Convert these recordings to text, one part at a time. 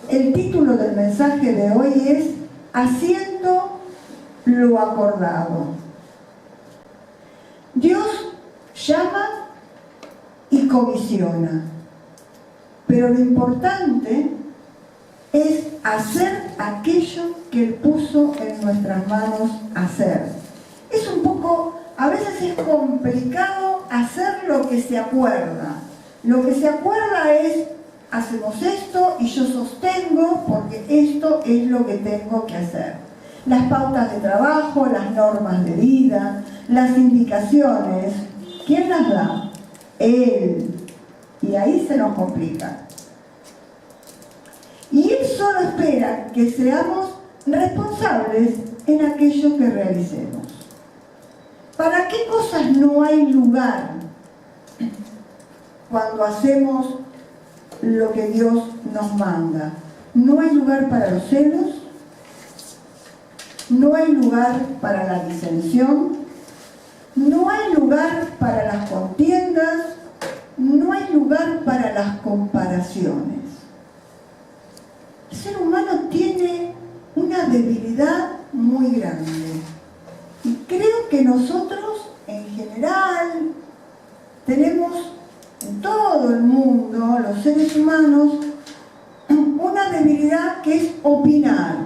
El título del mensaje de hoy es Haciendo lo acordado. Dios llama y comisiona, pero lo importante es hacer aquello que Él puso en nuestras manos hacer. Es un poco, a veces es complicado hacer lo que se acuerda. Lo que se acuerda es, hacemos esto y yo sostengo porque esto es lo que tengo que hacer. Las pautas de trabajo, las normas de vida, las indicaciones, ¿quién las da? Él. Y ahí se nos complica. Y Él solo espera que seamos responsables en aquello que realicemos. ¿Para qué cosas no hay lugar cuando hacemos lo que Dios nos manda? No hay lugar para los celos, no hay lugar para la disensión, no hay lugar para las contiendas, no hay lugar para las comparaciones. El ser humano tiene una debilidad muy grande y creo que nosotros en general tenemos en todo el mundo, los seres humanos, una debilidad que es opinar.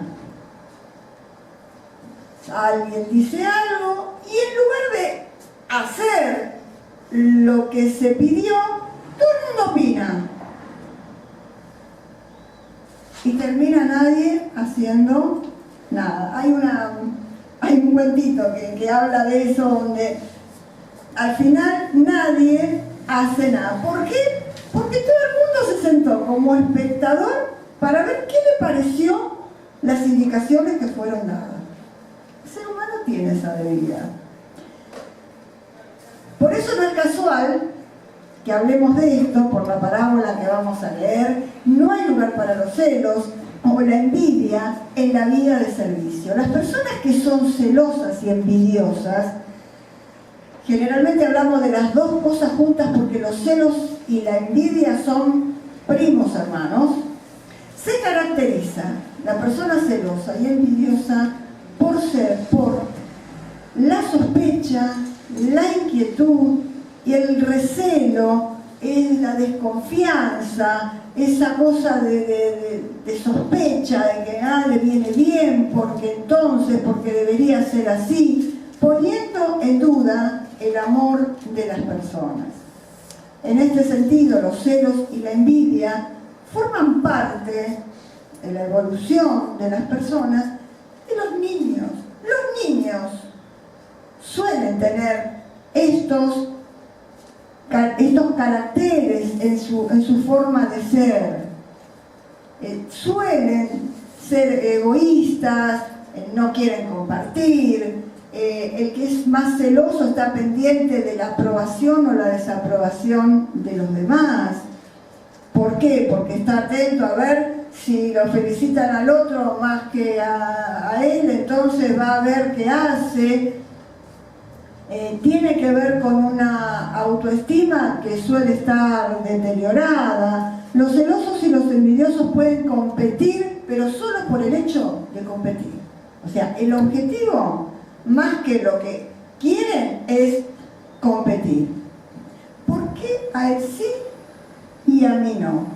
Alguien dice algo y en lugar de hacer lo que se pidió, todo el mundo opina. Y termina nadie haciendo nada. Hay un cuentito que habla de eso, donde al final nadie hace nada. ¿Por qué? Porque todo el mundo se sentó como espectador para ver qué le pareció las indicaciones que fueron dadas. El ser humano tiene esa debilidad. Por eso no es casual que hablemos de esto por la parábola que vamos a leer. No hay lugar para los celos o la envidia en la vida de servicio. Las personas que son celosas y envidiosas, generalmente hablamos de las dos cosas juntas porque los celos y la envidia son primos hermanos. Se caracteriza la persona celosa y envidiosa por la sospecha, la inquietud y el recelo, es la desconfianza, esa cosa de sospecha de que le viene bien, porque debería ser así, poniendo en duda el amor de las personas. En este sentido, los celos y la envidia forman parte de la evolución de las personas de los niños. Los niños suelen tener estos caracteres en su forma de ser. Suelen ser egoístas, no quieren compartir. El que es más celoso está pendiente de la aprobación o la desaprobación de los demás. ¿Por qué? Porque está atento a ver si lo felicitan al otro más que a él, entonces va a ver qué hace. Tiene que ver con una autoestima que suele estar deteriorada. Los celosos y los envidiosos pueden competir, pero solo por el hecho de competir. O sea, el objetivo, más que lo que quieren, es competir. ¿Por qué a él sí y a mí no?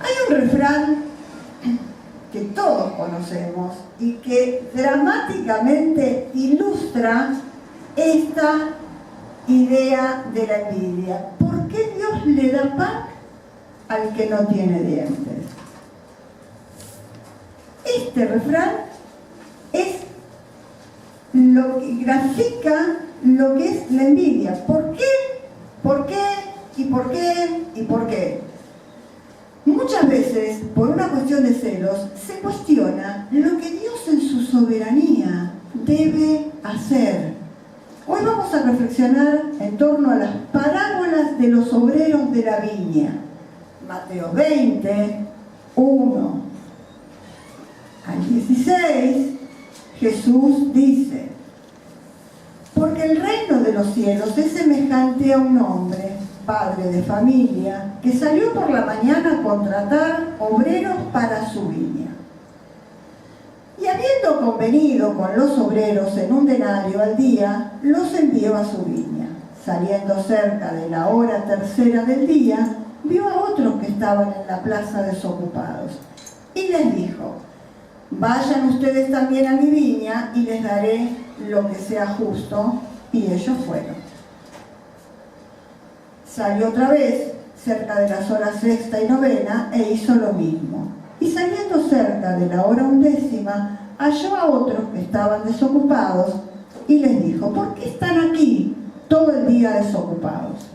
Hay un refrán que todos conocemos y que dramáticamente ilustra esta idea de la envidia. ¿Por qué Dios le da pan al que no tiene dientes? Este refrán es lo que grafica lo que es la envidia. ¿Por qué? ¿Por qué? ¿Y por qué? ¿Y por qué? Muchas veces, por una cuestión de celos, se cuestiona lo que Dios en su soberanía debe hacer. Hoy vamos a reflexionar en torno a las parábolas de los obreros de la viña. Mateo 20, 1 al 16, Jesús dice: porque el reino de los cielos es semejante a un hombre padre de familia, que salió por la mañana a contratar obreros para su viña. Y habiendo convenido con los obreros en un denario al día, los envió a su viña. Saliendo cerca de la hora tercera del día, vio a otros que estaban en la plaza desocupados, y les dijo: vayan ustedes también a mi viña y les daré lo que sea justo. Y ellos fueron. Salió otra vez cerca de las horas sexta y novena e hizo lo mismo. Y saliendo cerca de la hora 11, halló a otros que estaban desocupados y les dijo: ¿por qué están aquí todo el día desocupados?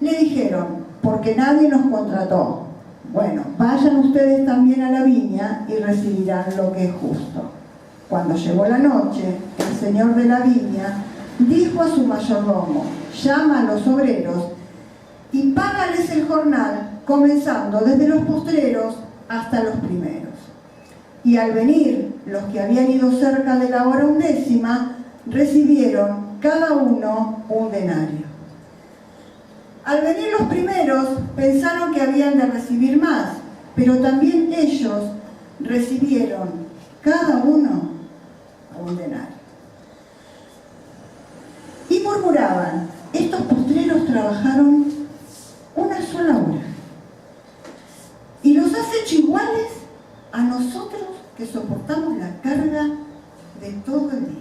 Le dijeron: porque nadie nos contrató. Bueno, vayan ustedes también a la viña y recibirán lo que es justo. Cuando llegó la noche, el señor de la viña dijo a su mayordomo: llama a los obreros y págales el jornal, comenzando desde los postreros hasta los primeros. Y al venir los que habían ido cerca de la hora 11, recibieron cada uno un denario. Al venir los primeros, pensaron que habían de recibir más, pero también ellos recibieron cada uno un denario. Y murmuraban: estos postreros trabajaron una sola hora, y los has hecho iguales a nosotros que soportamos la carga de todo el día.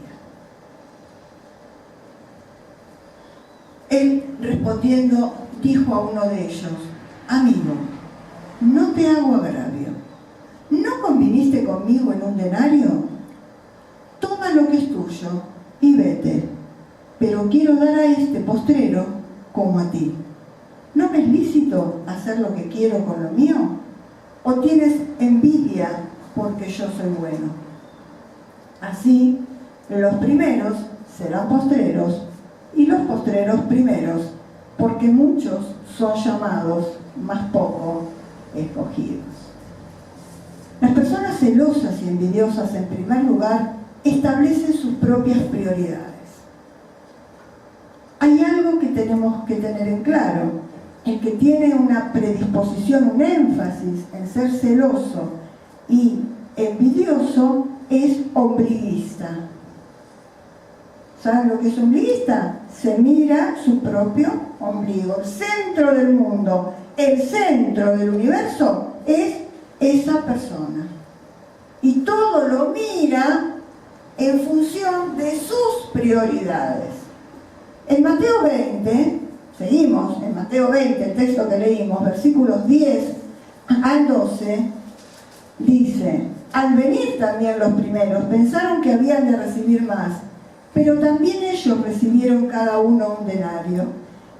Él, respondiendo, dijo a uno de ellos: amigo, no te hago agravio. ¿No conviniste conmigo en un denario? Toma lo que es tuyo y vete, pero quiero dar a este postrero como a ti. ¿No me es lícito hacer lo que quiero con lo mío? ¿O tienes envidia porque yo soy bueno? Así, los primeros serán postreros y los postreros primeros, porque muchos son llamados, mas pocos escogidos. Las personas celosas y envidiosas, en primer lugar, establecen sus propias prioridades. Hay algo que tenemos que tener en claro: el que tiene una predisposición, un énfasis en ser celoso y envidioso es ombliguista. ¿Saben lo que es ombliguista? Se mira su propio ombligo. El centro del mundo, el centro del universo es esa persona. Y todo lo mira en función de sus prioridades. En Mateo 20, seguimos en Mateo 20, el texto que leímos, versículos 10 al 12, dice: al venir también los primeros, pensaron que habían de recibir más, pero también ellos recibieron cada uno un denario,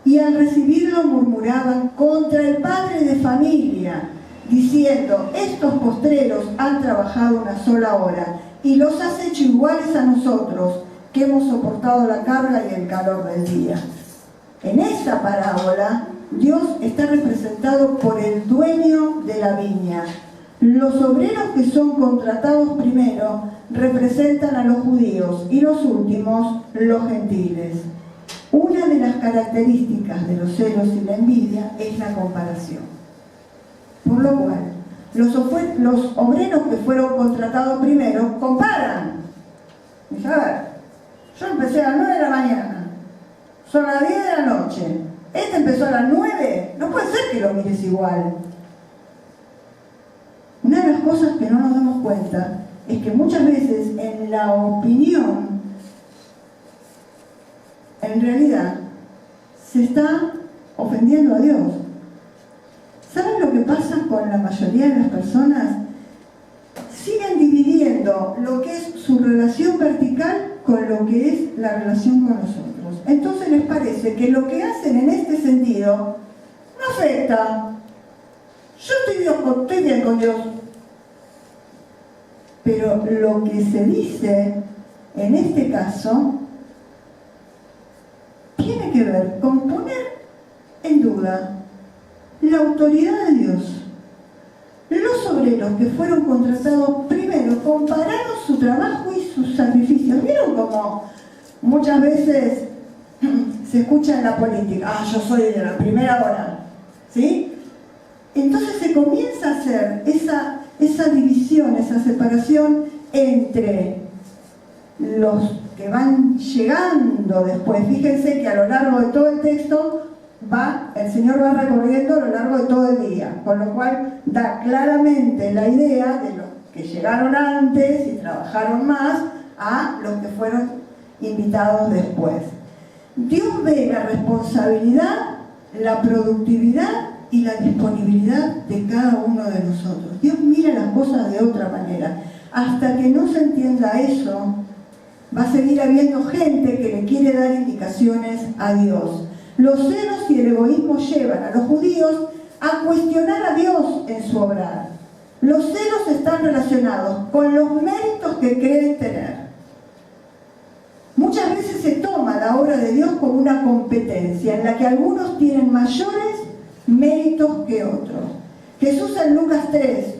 y al recibirlo murmuraban contra el padre de familia, diciendo: estos postreros han trabajado una sola hora, y los has hecho iguales a nosotros, que hemos soportado la carga y el calor del día. En esta parábola, Dios está representado por el dueño de la viña. Los obreros que son contratados primero representan a los judíos y los últimos, los gentiles. Una de las características de los celos y la envidia es la comparación. Por lo cual, los obreros que fueron contratados primero comparan. Dice: a ver, yo empecé a las 9 de la mañana, son las 10 de la noche, este empezó a las 9, no puede ser que lo mires igual. Una de las cosas que no nos damos cuenta es que muchas veces en la opinión, en realidad, se está ofendiendo a Dios. ¿Saben lo que pasa con la mayoría de las personas? Siguen dividiendo lo que es su relación vertical con lo que es la relación con nosotros. Entonces les parece que lo que hacen en este sentido no afecta. Yo estoy bien con Dios. Pero lo que se dice en este caso tiene que ver con poner en duda la autoridad de Dios. Los obreros que fueron contratados primero compararon su trabajo y sus sacrificios. ¿Vieron cómo muchas veces se escucha en la política, yo soy de la primera hora, ¿sí? Entonces se comienza a hacer esa división, esa separación entre los que van llegando después. Fíjense que a lo largo de todo el texto el Señor va recorriendo a lo largo de todo el día, con lo cual da claramente la idea de los que llegaron antes y trabajaron más a los que fueron invitados después. Dios ve la responsabilidad, la productividad y la disponibilidad de cada uno de nosotros. Dios mira las cosas de otra manera. Hasta que no se entienda eso, va a seguir habiendo gente que le quiere dar indicaciones a Dios. Los celos y el egoísmo llevan a los judíos a cuestionar a Dios en su obrar. Los celos están relacionados con los méritos que creen tener. Muchas veces se toma la obra de Dios como una competencia en la que algunos tienen mayores méritos que otros. Jesús en Lucas 3,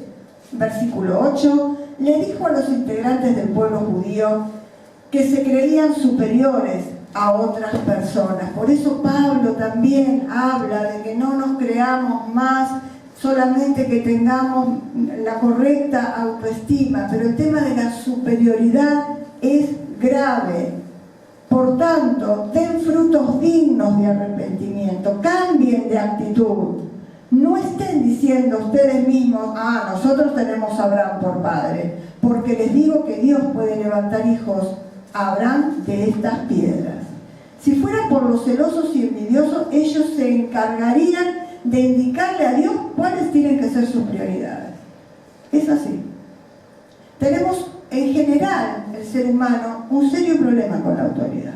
versículo 8, le dijo a los integrantes del pueblo judío que se creían superiores a otras personas. Por eso Pablo también habla de que no nos creamos más, solamente que tengamos la correcta autoestima, pero el tema de la superioridad es grave. Por tanto, den frutos dignos de arrepentimiento, cambien de actitud. No estén diciendo ustedes mismos, nosotros tenemos a Abraham por padre, porque les digo que Dios puede levantar hijos a Abraham de estas piedras. Si fuera por los celosos y envidiosos, ellos se encargarían de indicarle a Dios cuáles tienen que ser sus prioridades. Es así. Tenemos en general, el ser humano, un serio problema con la autoridad.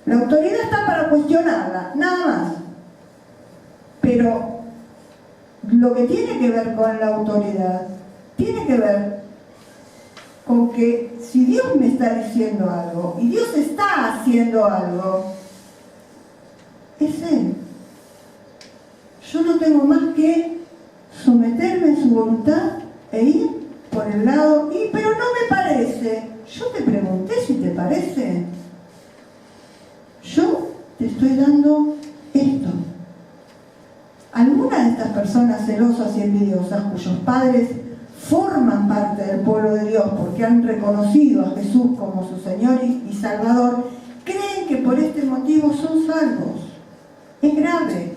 La autoridad está para cuestionarla, nada más. Pero lo que tiene que ver con la autoridad, tiene que ver con que si Dios me está diciendo algo, y Dios está haciendo algo, es Él. Yo no tengo más que someterme en su voluntad e ir por el lado, pero no me parece. Yo te pregunté si te parece. Yo te estoy dando esto. Algunas de estas personas celosas y envidiosas, cuyos padres forman parte del pueblo de Dios porque han reconocido a Jesús como su Señor y Salvador, creen que por este motivo son salvos. Es grave.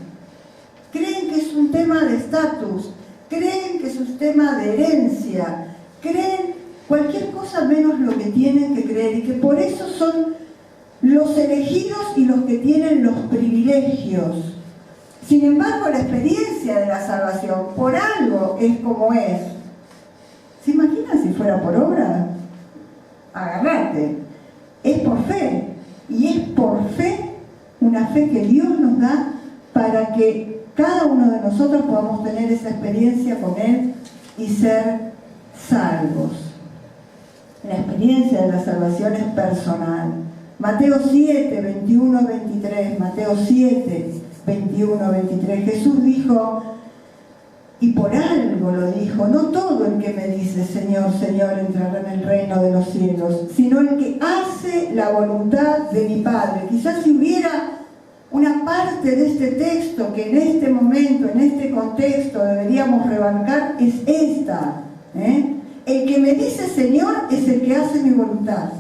Creen que es un tema de estatus, creen que es un tema de herencia, creen cualquier cosa menos lo que tienen que creer y que por eso son los elegidos y los que tienen los privilegios. Sin embargo, la experiencia de la salvación por algo es como es. ¿Se imaginan si fuera por obra? Agarrate. Es por fe. Y es por fe, una fe que Dios nos da para que cada uno de nosotros podamos tener esa experiencia con Él y ser salvos. La experiencia de la salvación es personal. Mateo 7, 21, 23. Mateo 7, 21, 23. Jesús dijo, y por algo lo dijo, no todo el que me dice Señor, Señor entrará en el reino de los cielos, sino el que hace la voluntad de mi Padre. Quizás si hubiera una parte de este texto que en este momento, en este contexto deberíamos remarcar, es esta. El que me dice Señor es el que hace mi voluntad.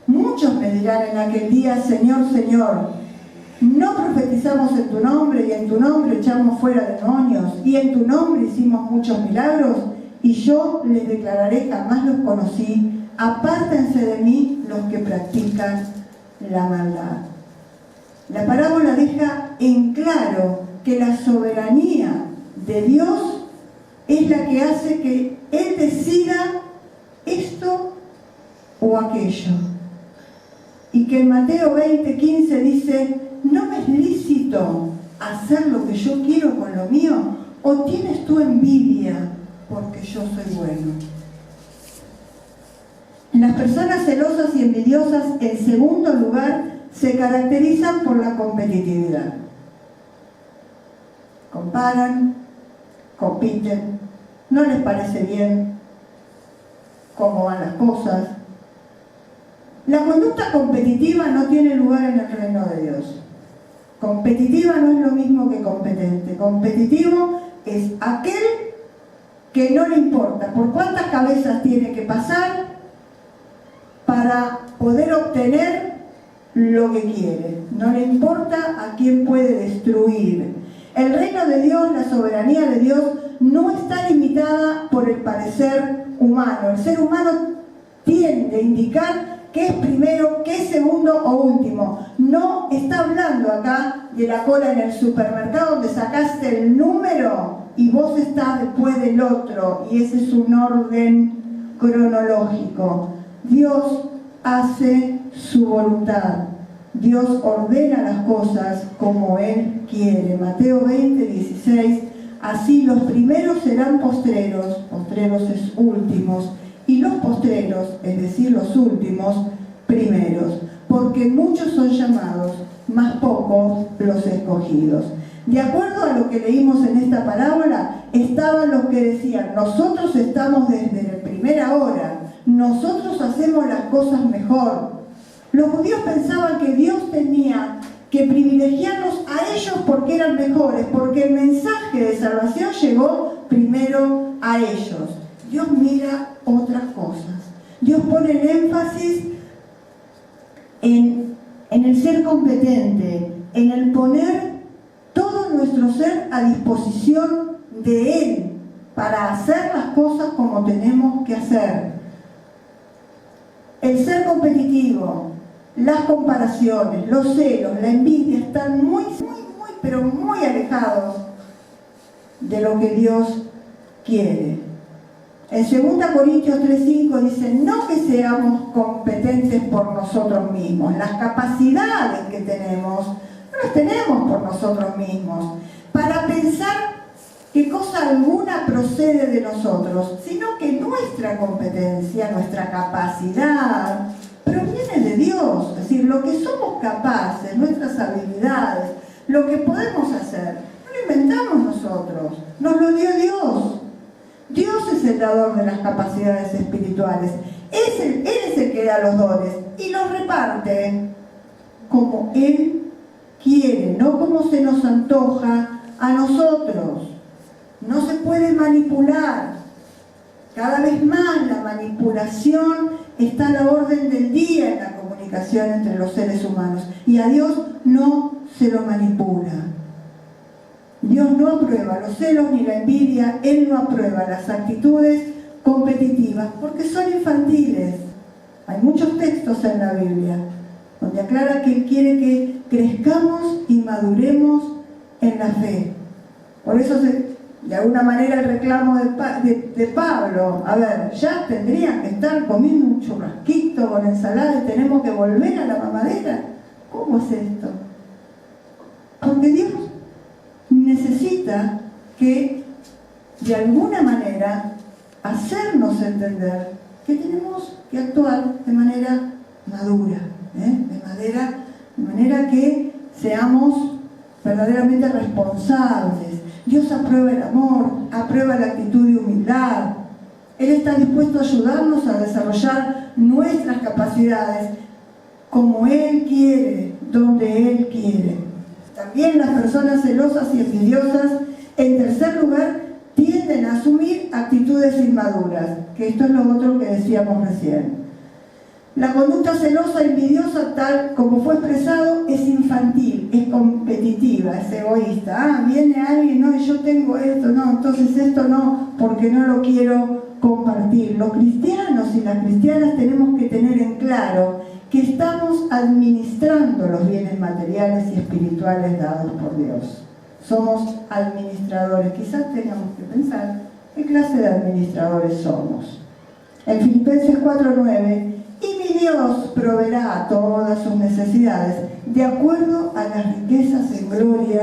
Muchos me dirán en aquel día, Señor, Señor, no profetizamos en tu nombre y en tu nombre echamos fuera demonios y en tu nombre hicimos muchos milagros, y yo les declararé, jamás los conocí, apártense de mí los que practican la maldad. La parábola deja en claro que la soberanía de Dios es la que hace que Él decida esto o aquello. Y que en Mateo 20:15 dice, ¿no me es lícito hacer lo que yo quiero con lo mío? ¿O tienes tú envidia porque yo soy bueno? Las personas celosas y envidiosas, en segundo lugar, se caracterizan por la competitividad. Comparan, compiten, no les parece bien cómo van las cosas. La conducta competitiva no tiene lugar en el reino de Dios. Competitiva no es lo mismo que competente. Competitivo es aquel que no le importa por cuántas cabezas tiene que pasar para poder obtener lo que quiere. No le importa a quién puede destruir. El reino de Dios, la soberanía de Dios, no está limitada por el parecer humano. El ser humano tiende a indicar qué es primero, qué es segundo o último. No está hablando acá de la cola en el supermercado donde sacaste el número y vos estás después del otro, y ese es un orden cronológico. Dios hace su voluntad. Dios ordena las cosas como Él quiere. Mateo 20, 16. Así los primeros serán postreros, postreros es últimos, y los postreros, es decir, los últimos, primeros. Porque muchos son llamados, mas pocos los escogidos. De acuerdo a lo que leímos en esta parábola, estaban los que decían: nosotros estamos desde la primera hora, nosotros hacemos las cosas mejor. Los judíos pensaban que Dios tenía que privilegiarlos a ellos porque eran mejores, porque el mensaje de salvación llegó primero a ellos. Dios mira otras cosas. Dios pone el énfasis en el ser competente, en el poner todo nuestro ser a disposición de Él para hacer las cosas como tenemos que hacer. El ser competitivo, las comparaciones, los celos, la envidia están pero muy alejados de lo que Dios quiere. En 2 Corintios 3:5 dice: no que seamos competentes por nosotros mismos. Las capacidades que tenemos, no las tenemos por nosotros mismos, para pensar que cosa alguna procede de nosotros, sino que nuestra competencia, nuestra capacidad, proviene de Dios. Es decir, lo que somos capaces, nuestras habilidades, lo que podemos hacer, no lo inventamos nosotros, nos lo dio Dios. Dios es el dador de las capacidades espirituales. Él es el que da los dones y los reparte como Él quiere, no como se nos antoja a nosotros. No se puede manipular. Cada vez más la manipulación está a la orden del día en la comunicación entre los seres humanos, y a Dios no se lo manipula. Dios no aprueba los celos ni la envidia. Él no aprueba las actitudes competitivas porque son infantiles. Hay muchos textos en la Biblia donde aclara que Él quiere que crezcamos y maduremos en la fe. Por eso de alguna manera el reclamo de Pablo: a ver, ya tendrían que estar comiendo un churrasquito con ensalada y tenemos que volver a la mamadera. ¿Cómo es esto? Porque Dios necesita que de alguna manera hacernos entender que tenemos que actuar de manera madura, de manera que seamos verdaderamente responsables. Dios aprueba el amor, aprueba la actitud de humildad. Él está dispuesto a ayudarnos a desarrollar nuestras capacidades como Él quiere, donde Él quiere. También las personas celosas y envidiosas, en tercer lugar, tienden a asumir actitudes inmaduras, que esto es lo otro que decíamos recién. La conducta celosa e envidiosa, tal como fue expresado, es infantil, es competitiva, es egoísta. Viene alguien, no, yo tengo esto, no, entonces esto no, porque no lo quiero compartir. Los cristianos y las cristianas tenemos que tener en claro que estamos administrando los bienes materiales y espirituales dados por Dios. Somos administradores. Quizás tengamos que pensar qué clase de administradores somos. En Filipenses 4:9, y mi Dios proveerá a todas sus necesidades de acuerdo a las riquezas en gloria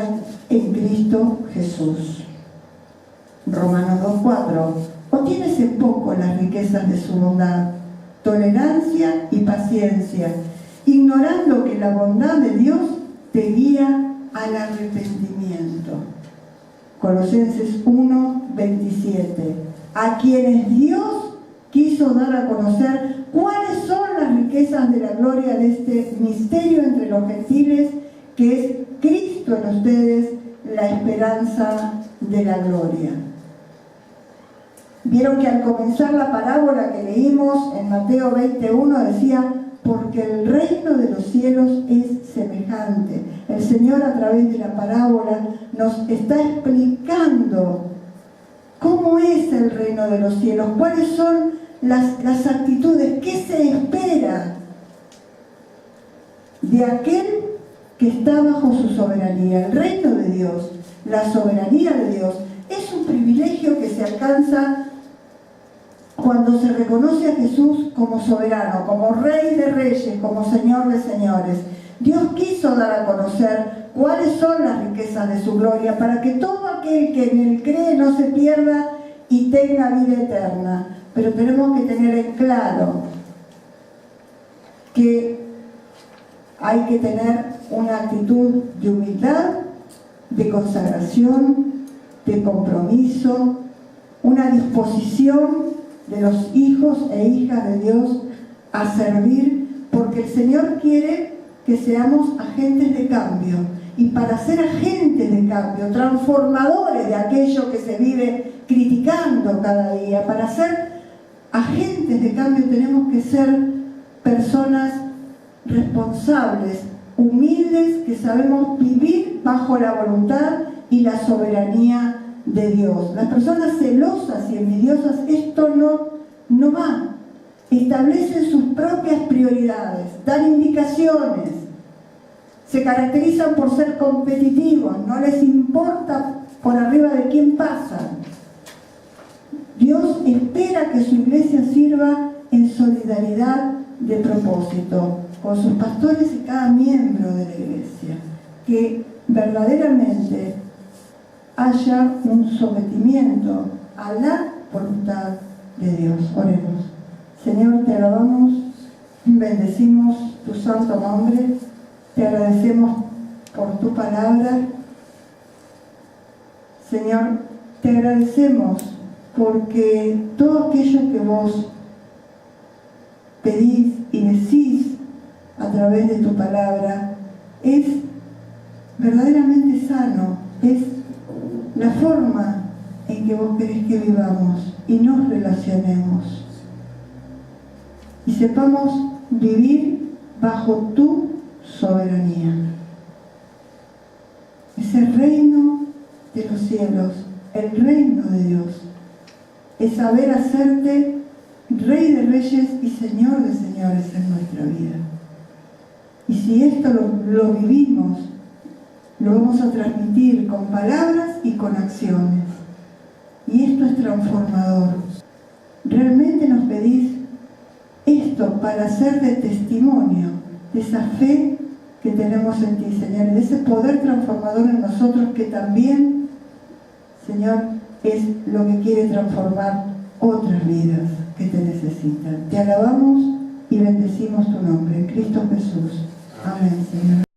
en Cristo Jesús. Romanos 2:4, o tienes en poco las riquezas de su bondad, tolerancia y paciencia, ignorando que la bondad de Dios te guía al arrepentimiento. Colosenses 1:27, a quienes Dios quiso dar a conocer cuáles son las riquezas riquezas de la gloria de este misterio entre los gentiles, que es Cristo en ustedes, la esperanza de la gloria. Vieron que al comenzar la parábola que leímos en Mateo 21 decía, porque el reino de los cielos es semejante. El Señor a través de la parábola nos está explicando cómo es el reino de los cielos, cuáles son las actitudes, qué se espera de aquel que está bajo su soberanía. El reino de Dios, la soberanía de Dios, es un privilegio que se alcanza cuando se reconoce a Jesús como soberano, como Rey de Reyes, como Señor de Señores. Dios quiso dar a conocer cuáles son las riquezas de su gloria para que todo aquel que en él cree no se pierda y tenga vida eterna. Pero tenemos que tener en claro que hay que tener una actitud de humildad, de consagración, de compromiso, una disposición de los hijos e hijas de Dios a servir, porque el Señor quiere que seamos agentes de cambio. Y para ser agentes de cambio, transformadores de aquello que se vive criticando cada día, para ser agentes de cambio tenemos que ser personas responsables, humildes, que sabemos vivir bajo la voluntad y la soberanía de Dios. Las personas celosas y envidiosas, esto no va. Establecen sus propias prioridades, dan indicaciones, se caracterizan por ser competitivos, no les importa por arriba de quién pasan. Dios espera que su iglesia sirva en solidaridad de propósito con sus pastores y cada miembro de la iglesia, que verdaderamente haya un sometimiento a la voluntad de Dios. Oremos. Señor, te alabamos, bendecimos tu santo nombre, te agradecemos por tu palabra. Señor, te agradecemos porque todo aquello que vos pedís y decís a través de tu palabra es verdaderamente sano, es la forma en que vos querés que vivamos y nos relacionemos y sepamos vivir bajo tu soberanía. Ese reino de los cielos, el reino de Dios, es saber hacerte Rey de Reyes y Señor de Señores en nuestra vida. Y si esto lo vivimos, lo vamos a transmitir con palabras y con acciones. Y esto es transformador. Realmente nos pedís esto para ser de testimonio de esa fe que tenemos en ti, Señor, de ese poder transformador en nosotros que también, Señor, es lo que quiere transformar otras vidas que te necesitan. Te alabamos y bendecimos tu nombre, en Cristo Jesús. Amén, Señor.